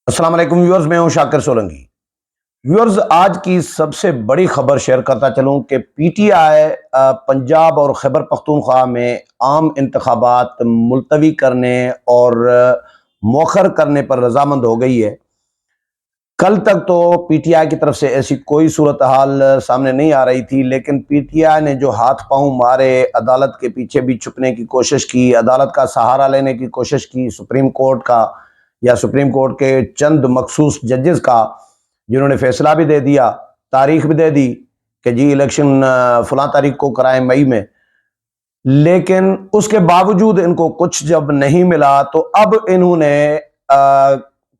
अस्सलाम वालेकुम व्यूअर्स, मैं हूं शाकिर सोलंकी। व्यूअर्स, आज की सबसे बड़ी खबर शेयर करता चलूं कि पीटीआई पंजाब और खैबर पख्तूनख्वा में आम इंतखाबात मुलतवी करने और मौखर करने पर रजामंद हो गई है। कल तक तो पीटीआई की तरफ से ऐसी कोई सूरत हाल सामने नहीं आ रही थी, लेकिन पीटीआई ने जो हाथ पांव मारे, अदालत के पीछे भी छुपने की कोशिश की, अदालत का सहारा लेने की कोशिश की, सुप्रीम कोर्ट का या सुप्रीम कोर्ट के चंद मखसूस जजेस का, जिन्होंने फैसला भी दे दिया, तारीख भी दे दी कि जी इलेक्शन फलां तारीख को कराएं मई में। लेकिन उसके बावजूद इनको कुछ जब नहीं मिला तो अब इन्होंने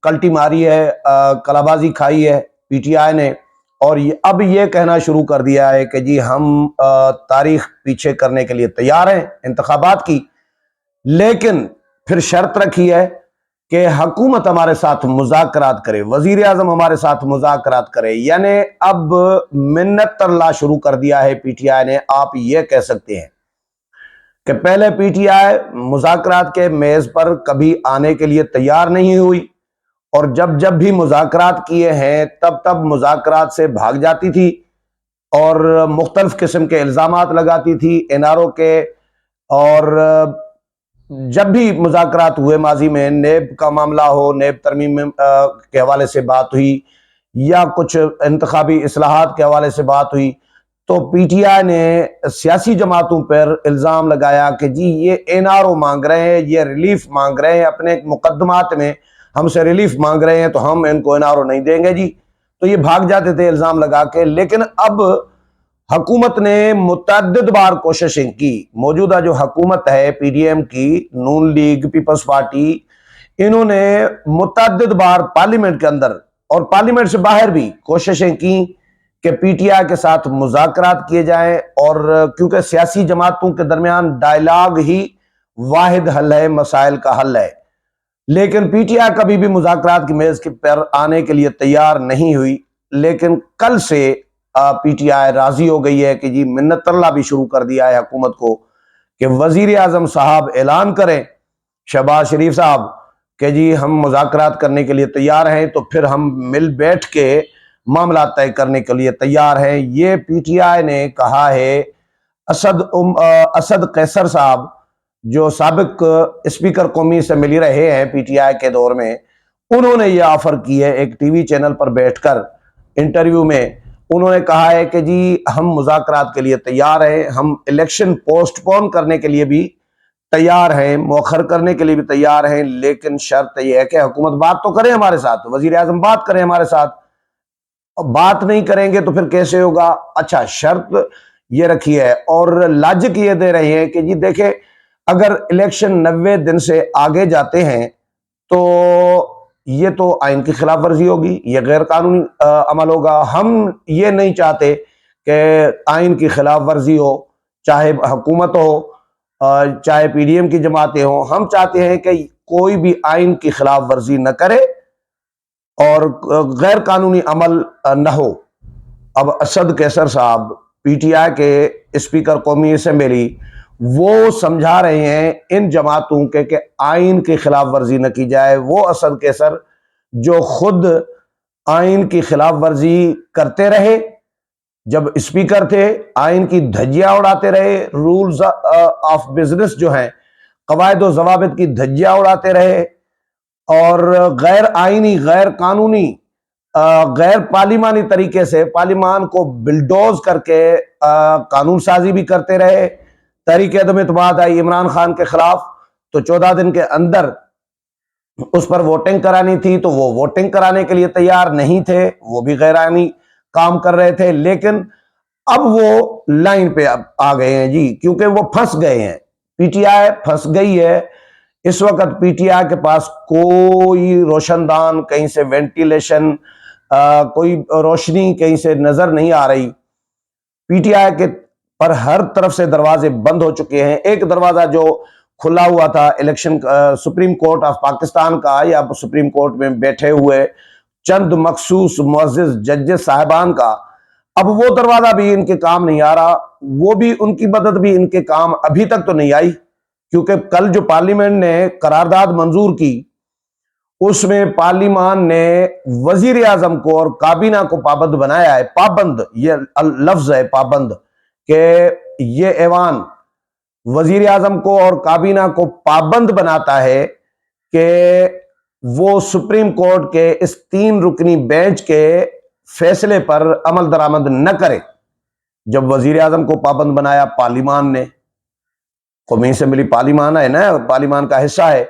कल्टी मारी है, कलाबाजी खाई है पीटीआई ने, और अब ये कहना शुरू कर दिया है कि जी हम तारीख पीछे करने के लिए तैयार हैं इंतखाबात की, लेकिन फिर शर्त रखी है कि हुकूमत हमारे साथ मुज़ाकरात करे, वजीर आजम हमारे साथ मुज़ाकरात करे। यानी अब मिन्नत तरला शुरू कर दिया है पीटीआई ने। आप ये कह सकते हैं कि पहले पीटीआई मुज़ाकरात के मेज पर कभी आने के लिए तैयार नहीं हुई, और जब जब भी मुज़ाकरात किए हैं तब तब मुज़ाकरात से भाग जाती थी और मुख्तलिफ किस्म के इल्ज़ामात लगाती थी एनआरओ के। और जब भी मुज़ाकरात हुए माजी में, नेब का मामला हो, नेब तरमीम के हवाले से बात हुई या कुछ इंतखाबी इस्लाहात के हवाले से बात हुई, तो पीटीआई ने सियासी जमातों पर इल्ज़ाम लगाया कि जी ये एनआरओ मांग रहे हैं, ये रिलीफ मांग रहे हैं, अपने मुकदमात में हमसे रिलीफ मांग रहे हैं, तो हम इनको एनआरओ नहीं देंगे जी। तो ये भाग जाते थे इल्ज़ाम लगा के। लेकिन अब हुकूमत ने मुतअद्दिद बार कोशिशें की, मौजूदा जो हुकूमत है पीडीएम की, नून लीग पीपल्स पार्टी, इन्होंने मुतअद्दिद बार पार्लियामेंट के अंदर और पार्लियामेंट से बाहर भी कोशिशें की कि पीटीआई के साथ मुज़ाकरात किए जाएं, और क्योंकि सियासी जमातों के दरमियान डायलॉग ही वाहिद हल है, मसाइल का हल है। लेकिन पीटीआई कभी भी मुज़ाकरात की मेज के पर आने के लिए तैयार नहीं हुई। लेकिन कल से पीटीआई राजी हो गई है कि जी मिन्नत तरला भी शुरू कर दिया है हुकूमत को कि वजीर आजम साहब ऐलान करें, शहबाज शरीफ साहब, कि जी हम मुज़ाकरात करने के लिए तैयार हैं, तो फिर हम मिल बैठ के मामला तय करने के लिए तैयार हैं। ये पीटीआई ने कहा है। असद कैसर साहब, जो साबिक स्पीकर कौमी असम्बली रहे हैं पीटीआई के दौर में, उन्होंने ये ऑफर की है एक टीवी चैनल पर बैठकर इंटरव्यू में। उन्होंने कहा है कि जी हम मुज़ाकरात के लिए तैयार हैं, हम इलेक्शन पोस्टपोन करने के लिए भी तैयार हैं, मौखर करने के लिए भी तैयार हैं, लेकिन शर्त यह है कि हुकूमत बात तो करे हमारे साथ, वजीर आजम बात करें हमारे साथ। बात नहीं करेंगे तो फिर कैसे होगा? अच्छा, शर्त ये रखी है और लॉजिक ये दे रहे हैं कि जी देखे, अगर इलेक्शन 90 दिन से आगे जाते हैं तो ये तो आइन की खिलाफ वर्जी होगी, ये गैर कानूनी अमल होगा। हम ये नहीं चाहते कि आइन की खिलाफ वर्जी हो, चाहे हुकूमत हो, चाहे पीडीएम की जमातें हो। हम चाहते हैं कि कोई भी आइन की खिलाफ वर्जी न करे और गैर कानूनी अमल न हो। अब असद कैसर साहब, पीटीआई के स्पीकर कौमी असेंबली, वो समझा रहे हैं इन जमातों के कि आइन की खिलाफ वर्जी न की जाए। वो असद कैसर जो खुद आइन की खिलाफ वर्जी करते रहे, जब स्पीकर थे आइन की धज्जियां उड़ाते रहे, रूल्स ऑफ बिजनेस जो हैं, कवायद व जवाबित की धज्जियां उड़ाते रहे, और गैर आइनी, गैर कानूनी, गैर पार्लिमानी तरीके से पार्लिमान को बिल्डोज करके कानून साजी भी करते रहे। तहरीक अदम एतमाद आई इमरान खान के खिलाफ, तो 14 दिन के अंदर उस पर वोटिंग करानी थी, तो वो वोटिंग कराने के लिए तैयार नहीं थे, वो भी गैर आइनी काम कर रहे थे। लेकिन अब वो लाइन पे आ गए हैं जी, क्योंकि वो फंस गए हैं, पीटीआई फंस गई है। इस वक्त पीटीआई के पास कोई रोशनदान, कहीं से वेंटिलेशन, कोई रोशनी कहीं से नजर नहीं आ रही। पीटीआई के पर हर तरफ से दरवाजे बंद हो चुके हैं। एक दरवाजा जो खुला हुआ था election supreme court of Pakistan का, या सुप्रीम कोर्ट में बैठे हुए चंद मखसूस मुअज़्ज़िज़ जजेस साहिबान का, अब वो दरवाजा भी इनके काम नहीं आ रहा। वो भी, उनकी मदद भी इनके काम अभी तक तो नहीं आई, क्योंकि कल जो पार्लियामेंट ने करारदाद मंजूर की, उसमें पार्लिमान ने वजीर आजम को और काबीना को पाबंद बनाया है। पाबंद, ये लफ्ज है पाबंद, कि ये ऐवान वजीर आजम को और काबीना को पाबंद बनाता है कि वो सुप्रीम कोर्ट के इस 3 रुकनी बेंच के फैसले पर अमल दरामद न करे। जब वजीर आजम को पाबंद बनाया पार्लिमान ने, कौमी असेंबली पार्लिमान है ना, पार्लिमान का हिस्सा है,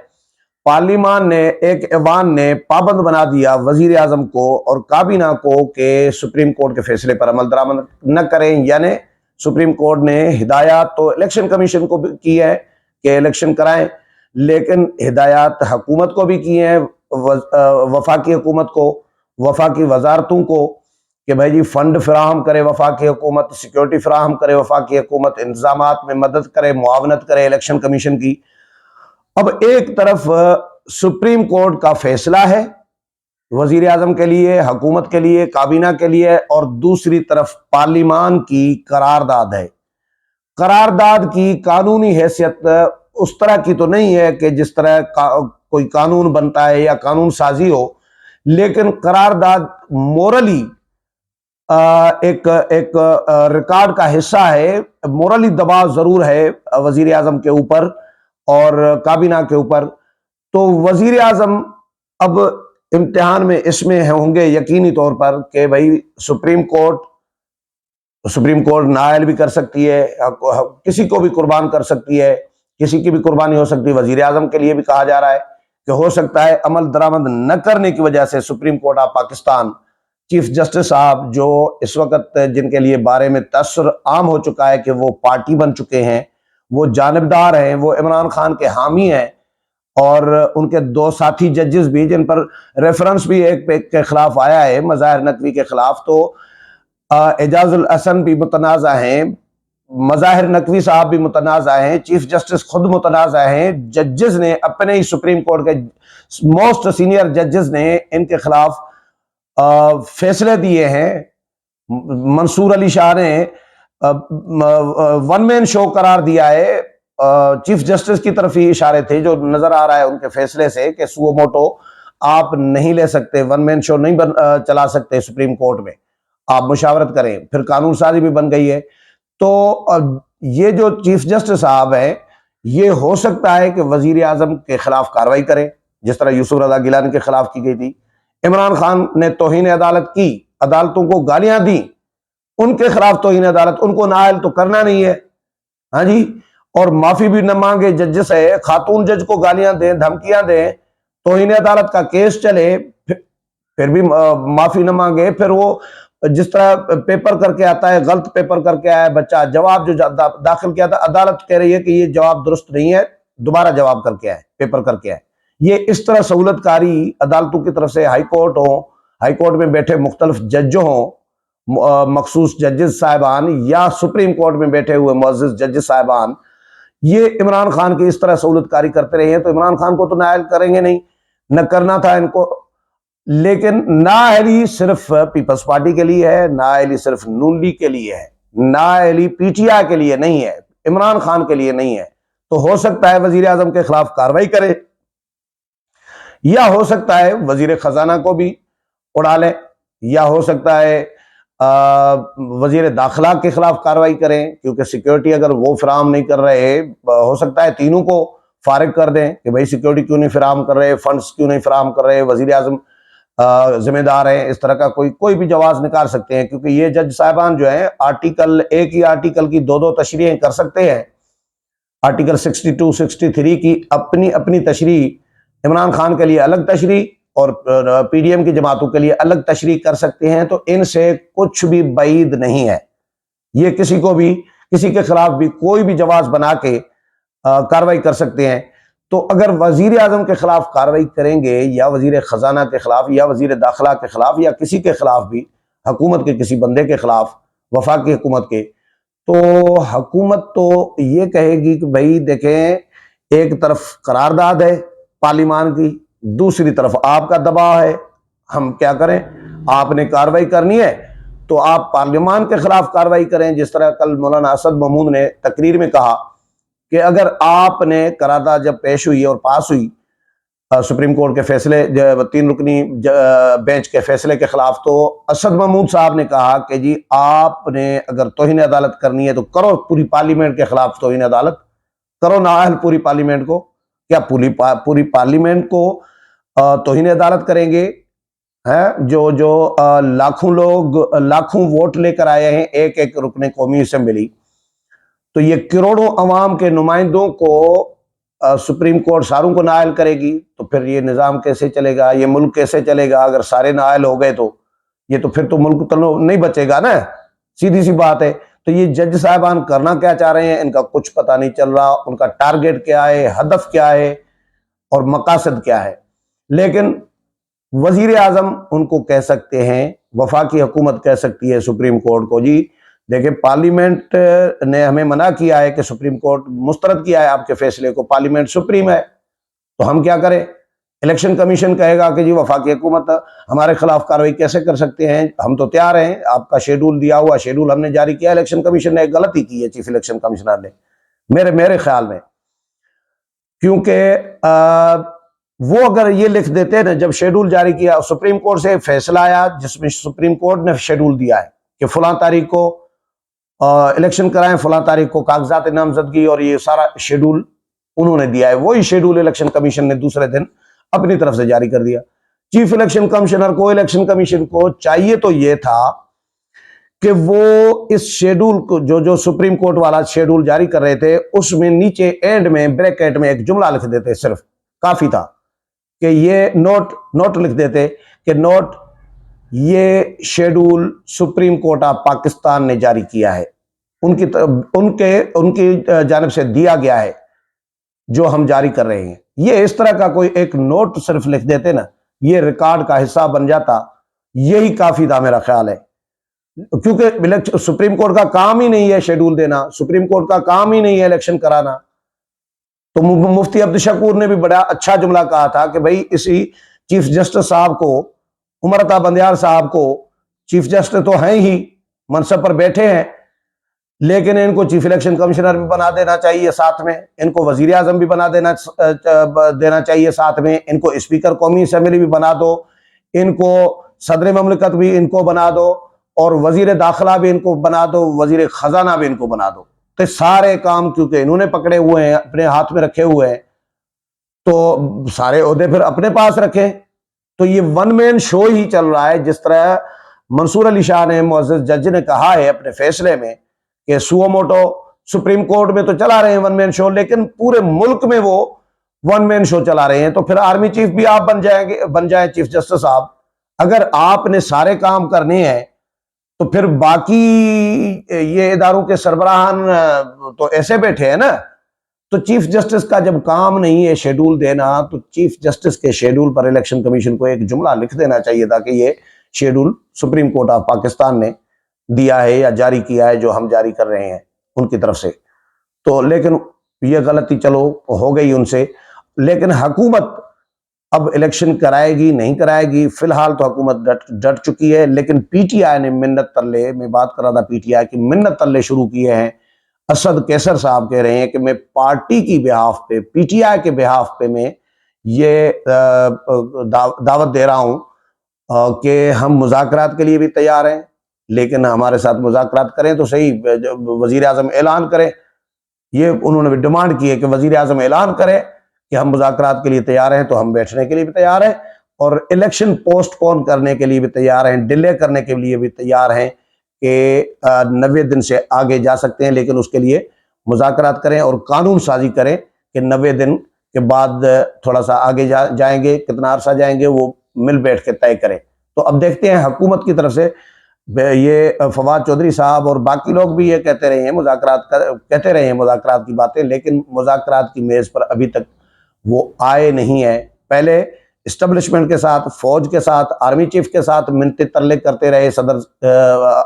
पार्लिमान ने एक ऐवान ने पाबंद बना दिया वजीर आजम को और काबीना को कि सुप्रीम कोर्ट के फैसले पर अमल दरामद न करें। यानी सुप्रीम कोर्ट ने हिदायत तो इलेक्शन कमीशन को भी की है कि इलेक्शन कराएं, लेकिन हिदायत हुकूमत को भी की है, वफाकी हुकूमत को, वफाकी वजारतों को, कि भाई जी फंड फराहम करे वफाकी हुकूमत, सिक्योरिटी फराहम करे वफाकी हुकूमत, इंतजामात में मदद करे, मुआवनत करे इलेक्शन कमीशन की। अब एक तरफ सुप्रीम कोर्ट का फैसला है वजीर आजम के लिए, हुकूमत के लिए, काबीना के लिए, और दूसरी तरफ पार्लिमान की करारदाद है। करारदाद की कानूनी हैसियत उस तरह की तो नहीं है कि जिस तरह कोई कानून बनता है या कानून साजी हो, लेकिन करारदाद मोरली एक रिकॉर्ड का हिस्सा है। मोरली दबाव जरूर है वजीर आजम के ऊपर और काबीना के ऊपर। तो वजीर आजम अब इम्तिहान में इसमें होंगे यकीनी तौर पर कि भाई सुप्रीम कोर्ट नायल भी कर सकती है, किसी को भी कुर्बान कर सकती है, किसी की भी कुर्बानी हो सकती है। वजीर आजम के लिए भी कहा जा रहा है कि हो सकता है अमल दरामद न करने की वजह से supreme court of Pakistan chief justice साहब, जो इस वक्त जिनके लिए बारे में तस्र आम हो चुका है कि वो पार्टी बन चुके हैं, वो जानिबदार हैं, वो इमरान खान के हामी हैं, और उनके 2 साथी जजेस भी जिन पर रेफरेंस भी एक के खिलाफ आया है, मज़ाहिर नकवी के खिलाफ, तो एजाजुल हसन भी मुतनाज़ा हैं, मज़ाहिर नकवी साहब भी मुतनाज़ा हैं, चीफ जस्टिस खुद मुतनाज़ा हैं। जजेस ने अपने ही सुप्रीम कोर्ट के मोस्ट सीनियर जजेस ने इनके खिलाफ फैसले दिए हैं। मंसूर अली शाह ने वन मैन शो करार दिया है। चीफ जस्टिस की तरफ ही इशारे थे जो नजर आ रहा है उनके फैसले से कि सुओ मोटो आप नहीं ले सकते, वन मैन शो नहीं चला सकते सुप्रीम कोर्ट में, आप मुशावरत करें। फिर कानून साजी भी बन गई है। तो ये जो चीफ जस्टिस साहब हैं, ये हो सकता है कि वजीर आजम के खिलाफ कार्रवाई करें, जिस तरह यूसुफ रजा गिलानी के खिलाफ की गई थी। इमरान खान ने तौहीन अदालत की, अदालतों को गालियां दी, उनके खिलाफ तौहीन अदालत, उनको नाअहल तो करना नहीं है, हाँ जी, और माफी भी न मांगे जज से, खातून जज को गालियां दें, धमकियां दें, तौहीन अदालत का केस चले, फिर भी माफी न मांगे। फिर वो जिस तरह पेपर करके आता है, गलत पेपर करके आया बच्चा, जवाब जो दाखिल किया था, अदालत कह रही है कि ये जवाब दुरुस्त नहीं है, दोबारा जवाब करके आए, पेपर करके आए। ये इस तरह सहूलतकारी अदालतों की तरफ से हाई कोर्ट में बैठे मुख्तलिफ जज हों, मखसूस जजेस साहिबान, या सुप्रीम कोर्ट में बैठे हुए मुअज़्ज़िज़ जजेस साहिबान, ये इमरान खान की इस तरह सहूलतकारी करते रहे हैं। तो इमरान खान को तो नाअहल करेंगे नहीं, न करना था इनको। लेकिन नाअहली सिर्फ पीपल्स पार्टी के लिए है, नाअहली सिर्फ नून लीग के लिए है, नाअहली पीटीआई के लिए नहीं है, इमरान खान के लिए नहीं है। तो हो सकता है वजीर आजम के खिलाफ कार्रवाई करे, या हो सकता है वजीर खजाना को भी उड़ा लें, या हो सकता है वजीर दाखिला के खिलाफ कार्रवाई करें, क्योंकि सिक्योरिटी अगर वो फराहम नहीं कर रहे, हो सकता है तीनों को फारिग कर दें कि भाई सिक्योरिटी क्यों नहीं फराहम कर रहे, फंड्स क्यों नहीं फराहम कर रहे, वजीर आजम जिम्मेदार हैं। इस तरह का कोई भी जवाब निकाल सकते हैं, क्योंकि ये जज साहिबान जो है एक ही आर्टिकल की 2 तशरीहें कर सकते हैं। आर्टिकल 62, 63 की अपनी अपनी तशरीह, इमरान खान के लिए अलग तशरीह और पीडीएम की जमातों के लिए अलग तशरीह कर सकते हैं। तो इनसे कुछ भी बाइद नहीं है। ये किसी के खिलाफ भी कोई भी जवाब बना के कार्रवाई कर सकते हैं। तो अगर वजीर आजम के खिलाफ कार्रवाई करेंगे, या वजीर खजाना के खिलाफ, या वजीर दाखिला के खिलाफ, या किसी के खिलाफ भी, हुकूमत के किसी बंदे के खिलाफ, वफाकी हुकूमत के, तो हुकूमत तो ये कहेगी कि भाई देखें, एक तरफ करारदाद है पार्लिमान की, दूसरी तरफ आपका दबाव है, हम क्या करें, आपने कार्रवाई करनी है तो आप पार्लियामान के खिलाफ कार्रवाई करें। जिस तरह कल मौलाना असद महमूद ने तकरीर में कहा कि अगर आपने करारदाद जब पेश हुई और पास हुई सुप्रीम कोर्ट के फैसले, 3 रुकनी बेंच के फैसले के खिलाफ, तो असद महमूद साहब ने कहा कि जी आपने अगर तौहीन अदालत करनी है तो करो, पूरी पार्लियामेंट के खिलाफ तौहीन अदालत करो, नाअहल पूरी पार्लियामेंट को। क्या पूरी पार्लियामेंट को तौहीन अदालत करेंगे? हैं जो जो लाखों लोग, लाखों वोट लेकर आए हैं एक एक रुकने कौमी असेंबली, तो ये करोड़ों अवाम के नुमाइंदों को सुप्रीम कोर्ट सारों को नाअहल करेगी, तो फिर ये निज़ाम कैसे चलेगा, ये मुल्क कैसे चलेगा? अगर सारे नाअहल हो गए तो ये तो फिर तो मुल्क तो नहीं बचेगा ना, सीधी सी बात है। तो ये जज साहबान करना क्या चाह रहे हैं, इनका कुछ पता नहीं चल रहा। उनका टारगेट क्या है, हदफ क्या है और मकासद क्या है। लेकिन वजीर आजम उनको कह सकते हैं, वफाकी हुकूमत कह सकती है सुप्रीम कोर्ट को, जी देखिए पार्लियामेंट ने हमें मना किया है कि सुप्रीम कोर्ट मुस्तरद किया है आपके फैसले को, पार्लियामेंट सुप्रीम है, तो हम क्या करें? इलेक्शन कमीशन कहेगा कि जी वफाकी हुकूमत हमारे खिलाफ कार्रवाई कैसे कर सकते हैं, हम तो तैयार हैं, आपका शेड्यूल दिया हुआ शेड्यूल हमने जारी किया। इलेक्शन कमीशन ने एक गलती की है, चीफ इलेक्शन कमिश्नर ने, मेरे ख्याल में, क्योंकि वो अगर ये लिख देते ना, जब शेड्यूल जारी किया, सुप्रीम कोर्ट से फैसला आया जिसमें सुप्रीम कोर्ट ने शेड्यूल दिया है कि फलां तारीख को इलेक्शन कराएं, फलां तारीख को कागजात नामजदगी, और ये सारा शेड्यूल उन्होंने दिया है, वही शेड्यूल इलेक्शन कमीशन ने दूसरे दिन अपनी तरफ से जारी कर दिया। चीफ इलेक्शन कमिश्नर को, इलेक्शन कमीशन को चाहिए तो ये था कि वो इस शेड्यूल को, जो सुप्रीम कोर्ट वाला शेड्यूल जारी कर रहे थे, उसमें नीचे एंड में ब्रैकेट में एक जुमला लिख देते, सिर्फ काफी था कि ये नोट लिख देते कि नोट, ये schedule supreme court of Pakistan ने जारी किया है, उनकी जानिब से दिया गया है, जो हम जारी कर रहे हैं। ये इस तरह का कोई एक नोट सिर्फ लिख देते ना, ये रिकॉर्ड का हिस्सा बन जाता, यही काफी था मेरा ख्याल है। क्योंकि सुप्रीम कोर्ट का काम ही नहीं है शेड्यूल देना, सुप्रीम कोर्ट का काम ही नहीं है इलेक्शन कराना। तो मुफ्ती अब्दुल शकूर ने भी बड़ा अच्छा जुमला कहा था कि भाई इसी चीफ जस्टिस साहब को, उमर अता बंदियार साहब को, चीफ जस्टिस तो हैं ही, मनसब पर बैठे हैं, लेकिन इनको चीफ इलेक्शन कमिश्नर भी बना देना चाहिए साथ में, इनको वजीर आजम भी बना देना चाहिए साथ में, इनको स्पीकर कौमी असेंबली भी बना दो, इनको सदर ममलिकत भी इनको बना दो, और वजीर दाखिला भी इनको बना दो, वजीर खजाना भी इनको बना दो। तो सारे काम क्योंकि इन्होंने पकड़े हुए हैं, अपने हाथ में रखे हुए हैं, तो सारे ओहदे फिर अपने पास रखें। तो ये वन मैन शो ही चल रहा है। जिस तरह मंसूर अली शाह ने, मुअज़्ज़ज़ जज ने कहा है अपने फैसले में कि सुओ मोटो सुप्रीम कोर्ट में तो चला रहे हैं वन मैन शो, लेकिन पूरे मुल्क में वो वन मैन शो चला रहे हैं, तो फिर आर्मी चीफ भी आप बन जाए चीफ जस्टिस साहब। अगर आपने सारे काम करने हैं तो फिर बाकी ये इदारों के सरबराहान तो ऐसे बैठे हैं ना। तो चीफ जस्टिस का जब काम नहीं है शेड्यूल देना, तो चीफ जस्टिस के शेड्यूल पर इलेक्शन कमीशन को एक जुमला लिख देना चाहिए था कि ये schedule supreme court of Pakistan ने दिया है या जारी किया है, जो हम जारी कर रहे हैं उनकी तरफ से। तो लेकिन ये गलती चलो हो गई उनसे, लेकिन हुकूमत अब इलेक्शन कराएगी नहीं कराएगी, फिलहाल तो हुकूमत डट चुकी है। लेकिन पीटीआई ने मिन्नत तल्ले, मैं बात कर रहा था पीटीआई की, मिन्नत तल्ले शुरू किए हैं। असद कैसर साहब कह रहे हैं कि मैं पार्टी की बिहाफ पे, पीटीआई के बिहाफ पे मैं ये दावत दे रहा हूं कि हम मुज़ाकरात के लिए भी तैयार हैं, लेकिन हमारे साथ मुज़ाकरात करें तो सही, वजीर आज़म ऐलान करें। ये उन्होंने भी डिमांड की है कि वजीर आज़म ऐलान करें कि हम मुज़ाकरात के लिए तैयार हैं, तो हम बैठने के लिए भी तैयार हैं, और इलेक्शन पोस्टपोन करने के लिए भी तैयार हैं, डिले करने के लिए भी तैयार हैं कि 90 दिन से आगे जा सकते हैं, लेकिन उसके लिए मुज़ाकरात करें और कानून साजी करें कि 90 दिन के बाद थोड़ा सा आगे जाएंगे, कितना अरसा जाएंगे वो मिल बैठ के तय करें। तो अब देखते हैं हुकूमत की तरफ से, ये फवाद चौधरी साहब और बाकी लोग भी ये कहते रहे हैं मुज़ाकरात की बातें, लेकिन मुज़ाकरात की मेज़ पर अभी तक वो आए नहीं है। पहले इस्टेब्लिशमेंट के साथ, फौज के साथ, आर्मी चीफ के साथ मिन्नतें तरले करते रहे सदर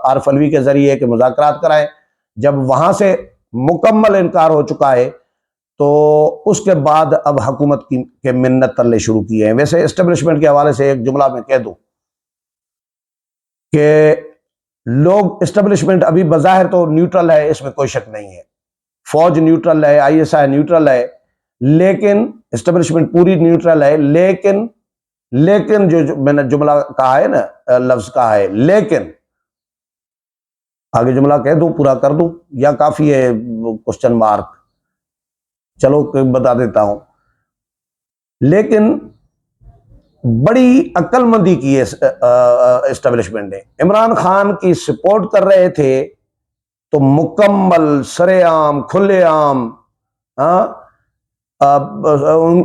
आरिफ अलवी के जरिए कि मुज़ाकरात कराएं। जब वहां से मुकम्मल इनकार हो चुका है, तो उसके बाद अब हुकूमत के मिन्नत तरले शुरू किए हैं। वैसे इस्टेब्लिशमेंट के हवाले से एक जुमला मैं कह दूं कि लोग, इस्टेब्लिशमेंट अभी बज़ाहिर तो न्यूट्रल है, इसमें कोई शक नहीं है, फौज न्यूट्रल है, ISI न्यूट्रल है, लेकिन इस्टेब्लिशमेंट पूरी न्यूट्रल है, लेकिन लेकिन जो मैंने जुमला कहा है ना, लफ्ज कहा है लेकिन, आगे जुमला कह दूं, पूरा कर दूं, या काफी है क्वेश्चन मार्क? चलो बता देता हूं। लेकिन बड़ी अक्लमंदी की है एस्टेब्लिशमेंट ने। इमरान खान की सपोर्ट कर रहे थे तो मुकम्मल सरेआम खुलेआम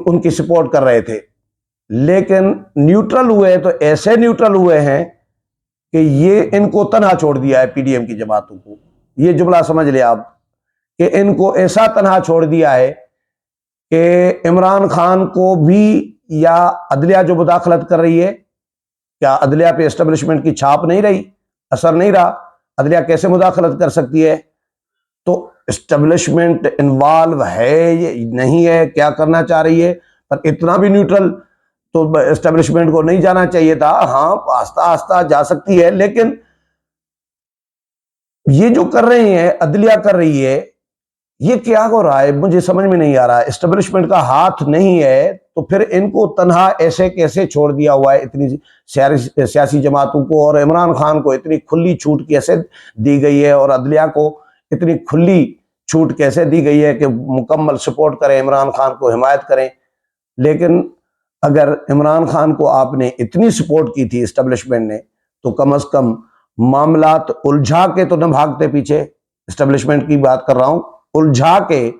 उनकी सपोर्ट कर रहे थे, लेकिन न्यूट्रल हुए तो ऐसे न्यूट्रल हुए हैं कि ये इनको तनहा छोड़ दिया है पीडीएम की जमातों को। ये जुमला समझ लिया आप कि इनको ऐसा तनहा छोड़ दिया है कि इमरान खान को भी, या अदलिया जो मुदाखलत कर रही है, क्या अदलिया पे एस्टेब्लिशमेंट की छाप नहीं रही, असर नहीं रहा? अदलिया कैसे मुदाखलत कर सकती है? तो एस्टेब्लिशमेंट इन्वॉल्व है ये नहीं है, क्या करना चाह रही है? पर इतना भी न्यूट्रल तो एस्टेब्लिशमेंट को नहीं जाना चाहिए था। हाँ, आस्ता आस्ता जा सकती है, लेकिन ये जो कर रहे हैं, अदलिया कर रही है, ये क्या हो रहा है मुझे समझ में नहीं आ रहा। एस्टेब्लिशमेंट का हाथ नहीं है तो फिर इनको तन्हा ऐसे कैसे छोड़ दिया हुआ है इतनी सियासी जमातों को, और इमरान खान को इतनी खुली छूट कैसे दी गई है, और अदलिया को इतनी खुली छूट कैसे दी गई है कि मुकम्मल सपोर्ट करें, इमरान खान को हिमायत करें। लेकिन अगर इमरान खान को आपने इतनी सपोर्ट की थी एस्टेब्लिशमेंट ने, तो कम से कम मामलात उलझा के तो न भागते पीछे। एस्टेब्लिशमेंट की बात कर रहा हूं, उलझा के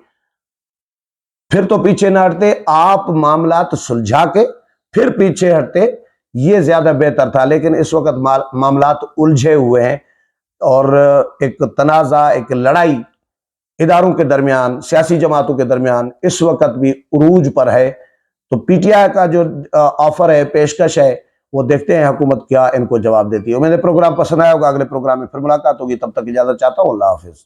फिर तो पीछे न हटते, आप मामलात सुलझा के फिर पीछे हटते, ये ज्यादा बेहतर था। लेकिन इस वक्त मामलात उलझे हुए हैं और एक तनाजा, एक लड़ाई इदारों के दरमियान, सियासी जमातों के दरमियान इस वक्त भी उरूज पर है। तो पीटीआई का जो ऑफर है, पेशकश है, वो देखते हैं हुकूमत क्या इनको जवाब देती है। मेरे प्रोग्राम पसंद आया होगा, अगले प्रोग्राम में फिर मुलाकात होगी। तब तक इजाजत चाहता हूँ, अल्लाह हाफिज।